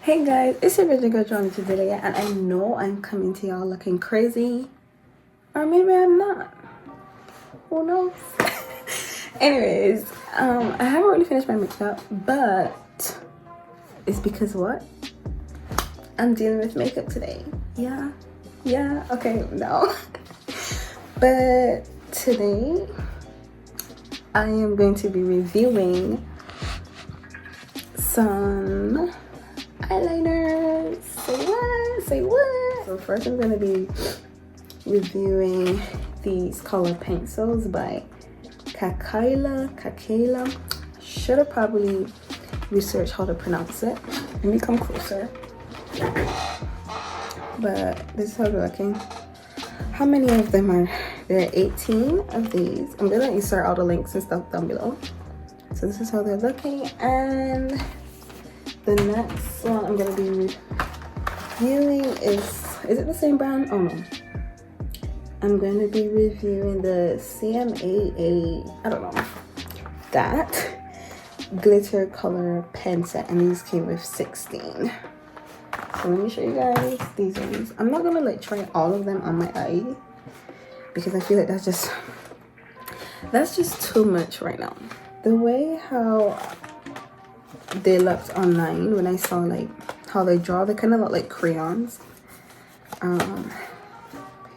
Hey guys, it's your virgin girl Johnny today, and I know I'm coming to y'all looking crazy, or maybe I'm not. Who knows? Anyways, I haven't really finished my makeup, but it's because what? I'm dealing with makeup today. Yeah, okay, no. But today, I am going to be reviewing some eyeliners. Say what? So first I'm gonna be reviewing these color pencils by Cakaila. Should have probably researched how to pronounce it. Let me come closer. But this is how they're looking. How many of them are there? 18 of these. I'm gonna insert all the links and stuff down below. So this is how they're looking, and the next one I'm gonna be reviewing is it the same brand? Oh no. I'm going to be reviewing the CmaaDu, I don't know, that glitter color pen set, and these came with 16. So let me show you guys these ones. I'm not gonna like try all of them on my eye because I feel like that's just too much right now. The way how they looked online when I saw like how they draw, they kind of look like crayons.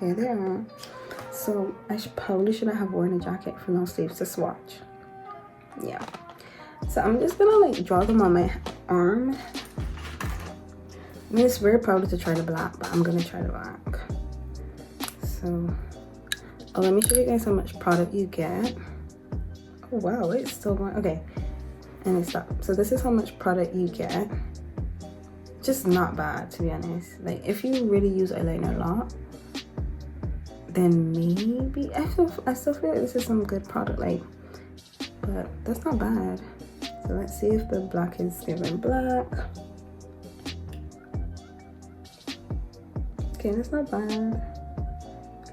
Here they are. So I probably shouldn't have worn a jacket for long sleeves to swatch. Yeah. So I'm just gonna like draw them on my arm. I mean, it's very probably to try the black, but I'm gonna try the black. So, let me show you guys how much product you get. Oh wow, it's still going. Okay. And it stopped. So this is how much product you get. Just not bad, to be honest. Like if you really use eyeliner a lot, then maybe I still feel like this is some good product, like, but that's not bad. So let's see if the black is giving black. Okay, that's not bad.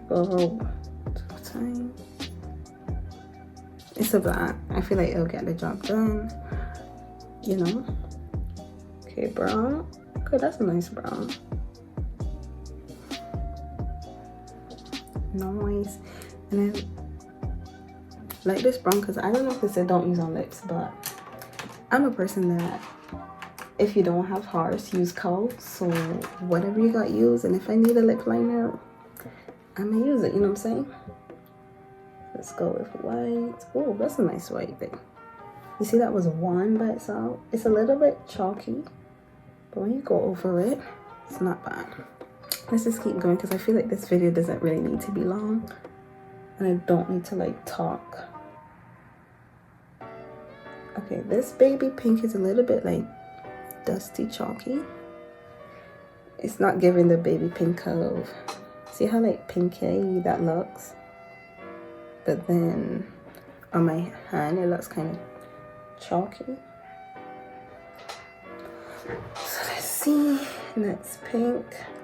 Go over time. It's a black. I feel like it'll get the job done, you know. Okay, brown. Okay, that's a nice brown. Nice. And then like this brown, because I don't know if they said don't use on lips, but I'm a person that if you don't have hearts, use coal. So whatever you got, use. And if I need a lip liner, I'm gonna use it, you know what I'm saying? Let's go with white. Oh, that's a nice white thing. You see that was one by itself. It's a little bit chalky, but when you go over it, it's not bad. Let's just keep going because I feel like this video doesn't really need to be long, and I don't need to like talk. Okay, this baby pink is a little bit like dusty chalky. It's not giving the baby pink of, see how like pinky that looks, but then on my hand it looks kind of chalky. So let's see, next pink.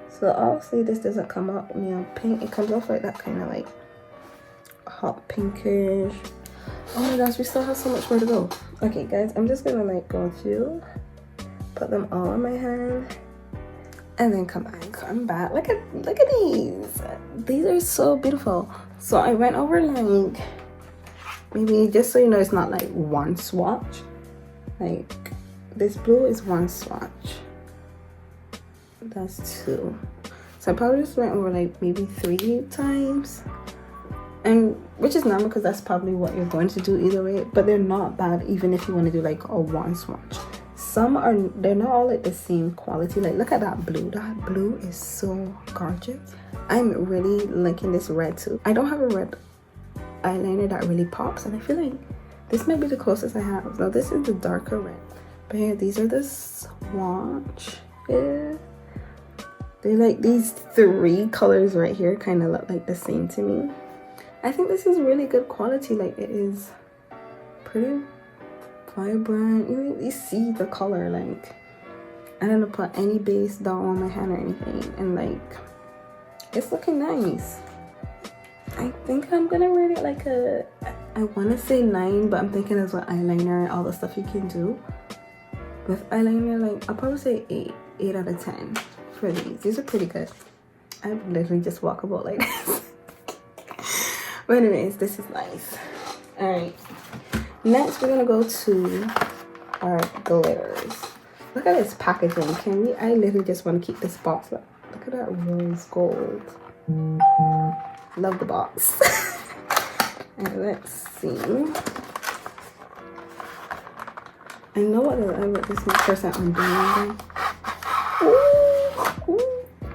So obviously this doesn't come out neon pink, it comes off like that kind of like hot pinkish. Oh my gosh, we still have so much more to go. Okay guys, I'm just gonna like go through, put them all on my hand, and then come back. I'm back. Look at these. These are so beautiful. So I went over like, maybe just so you know, it's not like one swatch. Like this blue is one swatch. That's two. So I probably just went over like maybe 3 times, and which is normal because that's probably what you're going to do either way, but they're not bad even if you want to do like a one swatch. Some are, they're not all like the same quality. Like look at that blue. That blue is so gorgeous. I'm really liking this red too. I don't have a red eyeliner that really pops, and I feel like this might be the closest I have. Now this is the darker red, but here these are the swatch. Yeah. They're like these 3 colors right here kind of look like the same to me. I think this is really good quality. Like it is pretty vibrant. You see the color. Like I didn't put any base down on my hand or anything, and like it's looking nice. I think I'm gonna rate it like I want to say 9, but I'm thinking as well eyeliner, all the stuff you can do. with eyeliner, like I'll probably say 8 out of 10 for these. These are pretty good. I literally just walk about like this. But anyways, this is nice. All right, next we're gonna go to our glitters. Look at this packaging. Can we? I literally just want to keep this box. Look at that rose gold. Love the box. And let's see. I know what this is my first time undoing.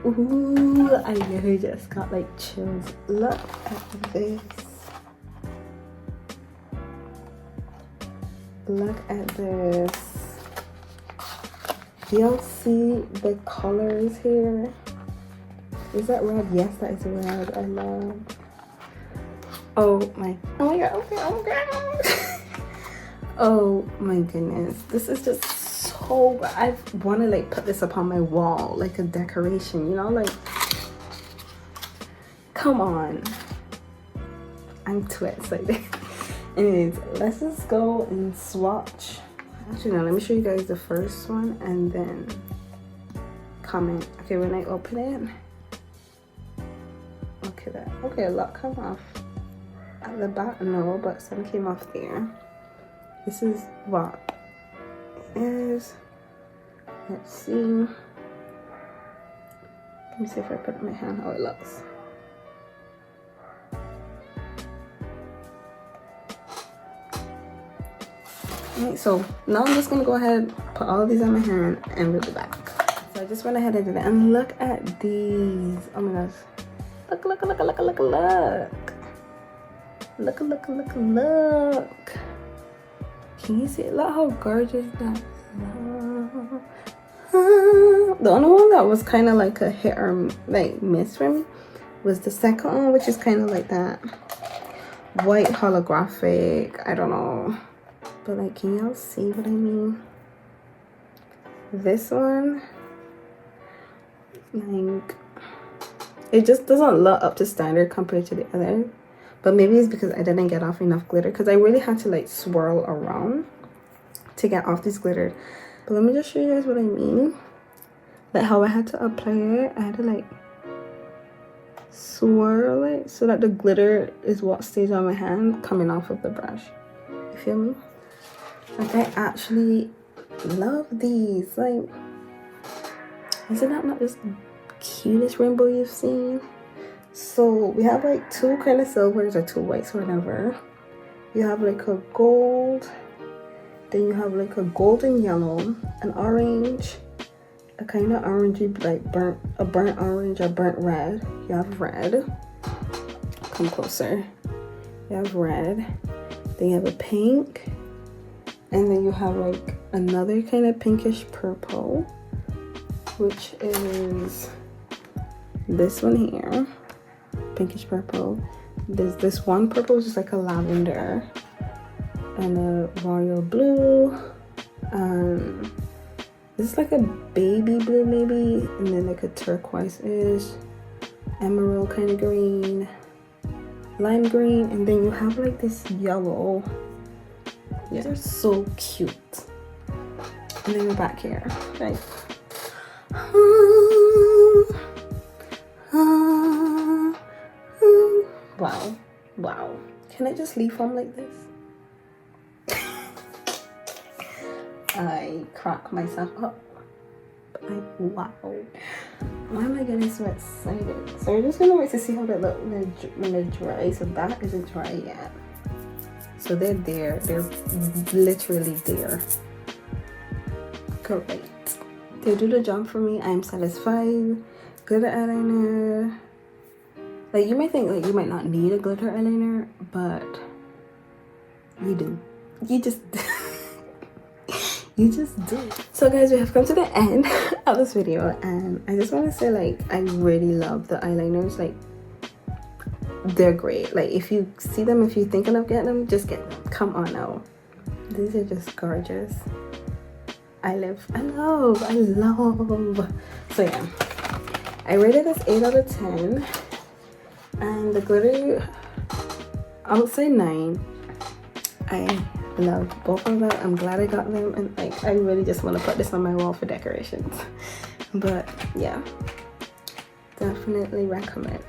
Ooh, I literally just got like chills. Look at this. Look at this. Do y'all see the colors here? Is that red? Yes, that is red. I love. Oh my god, okay, oh my god. Oh my goodness. This is just so good. I want to like put this up on my wall like a decoration, you know, like come on. I'm too excited. Anyways, let's just go and swatch. Actually, no, let me show you guys the first one and then comment. Okay, when I open it, okay, a lot come off at the back, no, but some came off there. This is what it is. Let's see. Let me see if I put it in my hand how it looks. Alright, so now I'm just gonna go ahead, put all of these on my hand, and we'll be back. So I just went ahead and did that. And look at these. Oh my gosh. Look. Look. Can you see it? Look how gorgeous that is. The only one that was kind of like a hit or like miss for me was the second one, which is kind of like that white holographic. I don't know. But like, can y'all see what I mean? This one, like, it just doesn't look up to standard compared to the other. But maybe it's because I didn't get off enough glitter, because I really had to like swirl around to get off this glitter. But let me just show you guys what I mean. Like how I had to apply it. I had to like swirl it so that the glitter is what stays on my hand coming off of the brush. You feel me? Like, I actually love these. Like, isn't that not just the cutest rainbow you've seen? So we have like two kind of silvers or two whites or whatever. You have like a gold, then you have like a golden yellow, an orange, a kind of orangey, like burnt orange or burnt red. You have red. Come closer. You have red. Then you have a pink. And then you have like another kind of pinkish purple, which is this one here, pinkish purple. There's this one purple, which is like a lavender, and a royal blue. This is like a baby blue maybe, and then like a turquoise-ish, emerald kind of green, lime green, and then you have like this yellow. Yeah, they're so cute. And then we're back here, right? Wow. Can I just leave home like this? I crack myself up. Wow. Why am I getting so excited? So we're just gonna wait to see how they look when they're dry. So that isn't dry yet. So they're there. They're literally there. Great. They do the job for me. I'm satisfied. Glitter eyeliner. Like, you might think like you might not need a glitter eyeliner, but you do. You just you just do. So guys, we have come to the end of this video, and I just want to say, like, I really love the eyeliners. Like, they're great. Like, if you see them, if you're thinking of getting them, just get them. Come on now. These are just gorgeous. I love. So yeah, I rated this 8 out of 10, and the glitter, I would say 9. I love both of them. I'm glad I got them, and like I really just want to put this on my wall for decorations. But yeah, definitely recommend.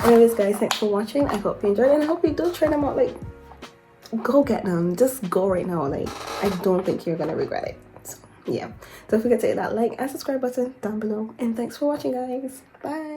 Anyways guys, thanks for watching. I hope you enjoyed it, and I hope you do try them out. Like, go get them, just go right now. Like, I don't think you're gonna regret it. So yeah, don't forget to hit that like and subscribe button down below, and thanks for watching guys. Bye.